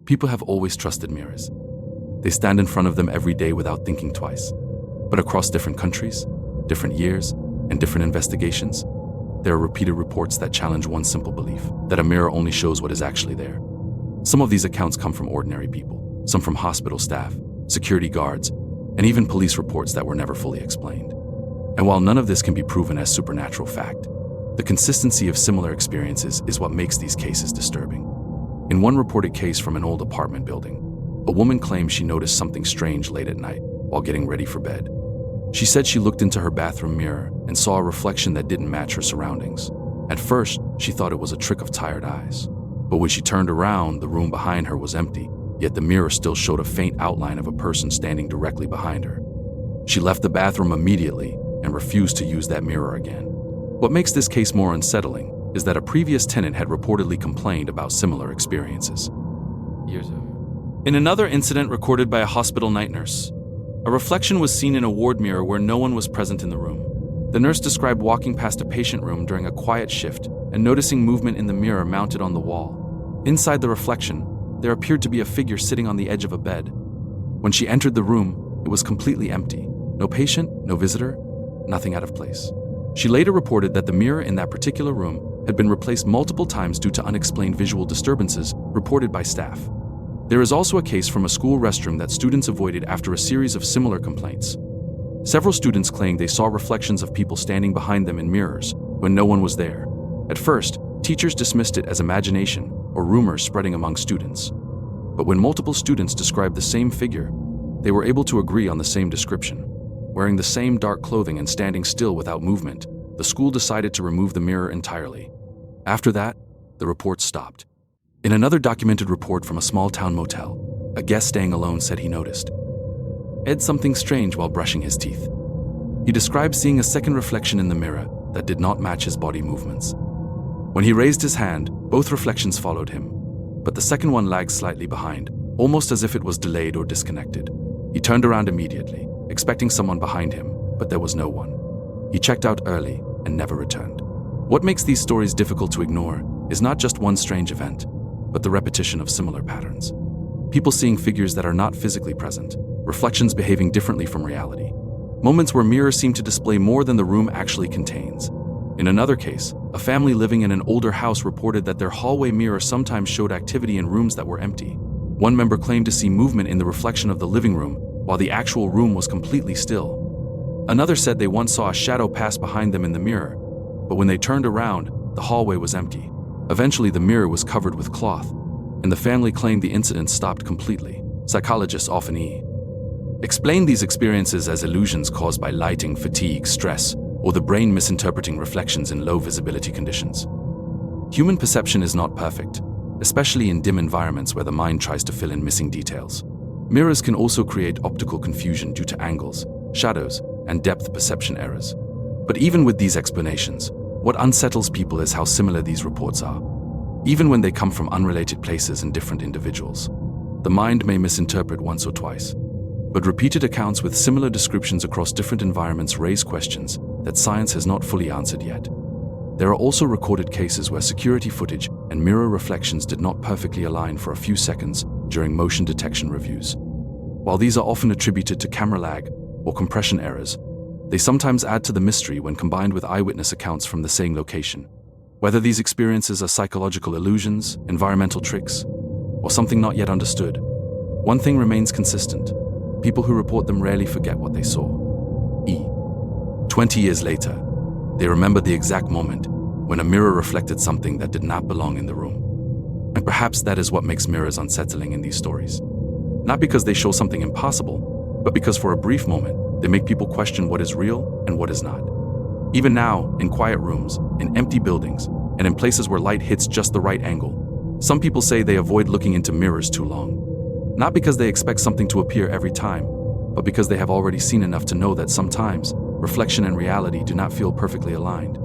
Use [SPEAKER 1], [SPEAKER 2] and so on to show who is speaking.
[SPEAKER 1] People have always trusted mirrors. They stand in front of them every day without thinking twice. But across different countries, different years, and different investigations, there are repeated reports that challenge one simple belief, that a mirror only shows what is actually there. Some of these accounts come from ordinary people, some from hospital staff, security guards, and even police reports that were never fully explained. And while none of this can be proven as supernatural fact, the consistency of similar experiences is what makes these cases disturbing. In one reported case from an old apartment building, a woman claimed she noticed something strange late at night while getting ready for bed. She said she looked into her bathroom mirror and saw a reflection that didn't match her surroundings. At first, she thought it was a trick of tired eyes. But when she turned around, the room behind her was empty, yet the mirror still showed a faint outline of a person standing directly behind her. She left the bathroom immediately and refused to use that mirror again. What makes this case more unsettling is that a previous tenant had reportedly complained about similar experiences. In another incident recorded by a hospital night nurse, a reflection was seen in a ward mirror where no one was present in the room. The nurse described walking past a patient room during a quiet shift and noticing movement in the mirror mounted on the wall. Inside the reflection, there appeared to be a figure sitting on the edge of a bed. When she entered the room, it was completely empty. No patient, no visitor, nothing out of place. She later reported that the mirror in that particular room had been replaced multiple times due to unexplained visual disturbances reported by staff. There is also a case from a school restroom that students avoided after a series of similar complaints. Several students claimed they saw reflections of people standing behind them in mirrors when no one was there. At first, teachers dismissed it as imagination or rumors spreading among students. But when multiple students described the same figure, they were able to agree on the same description. Wearing the same dark clothing and standing still without movement, the school decided to remove the mirror entirely. After that, the reports stopped. In another documented report from a small-town motel, a guest staying alone said he noticed something strange while brushing his teeth. He described seeing a second reflection in the mirror that did not match his body movements. When he raised his hand, both reflections followed him, but the second one lagged slightly behind, almost as if it was delayed or disconnected. He turned around immediately, expecting someone behind him, but there was no one. He checked out early and never returned. What makes these stories difficult to ignore is not just one strange event, but the repetition of similar patterns. People seeing figures that are not physically present, reflections behaving differently from reality, moments where mirrors seem to display more than the room actually contains. In another case, a family living in an older house reported that their hallway mirror sometimes showed activity in rooms that were empty. One member claimed to see movement in the reflection of the living room, while the actual room was completely still. Another said they once saw a shadow pass behind them in the mirror, but when they turned around, the hallway was empty. Eventually, the mirror was covered with cloth, and the family claimed the incident stopped completely. Psychologists often explain these experiences as illusions caused by lighting, fatigue, stress, or the brain misinterpreting reflections in low visibility conditions. Human perception is not perfect, especially in dim environments where the mind tries to fill in missing details. Mirrors can also create optical confusion due to angles, shadows, and depth perception errors. But even with these explanations, what unsettles people is how similar these reports are. Even when they come from unrelated places and different individuals, the mind may misinterpret once or twice. But repeated accounts with similar descriptions across different environments raise questions that science has not fully answered yet. There are also recorded cases where security footage and mirror reflections did not perfectly align for a few seconds during motion detection reviews. While these are often attributed to camera lag or compression errors, they sometimes add to the mystery when combined with eyewitness accounts from the same location. Whether these experiences are psychological illusions, environmental tricks, or something not yet understood, one thing remains consistent. People who report them rarely forget what they saw. 20 years later, they remember the exact moment when a mirror reflected something that did not belong in the room. And perhaps that is what makes mirrors unsettling in these stories. Not because they show something impossible, but because for a brief moment, they make people question what is real and what is not. Even now, in quiet rooms, in empty buildings, and in places where light hits just the right angle, some people say they avoid looking into mirrors too long. Not because they expect something to appear every time, but because they have already seen enough to know that sometimes reflection and reality do not feel perfectly aligned.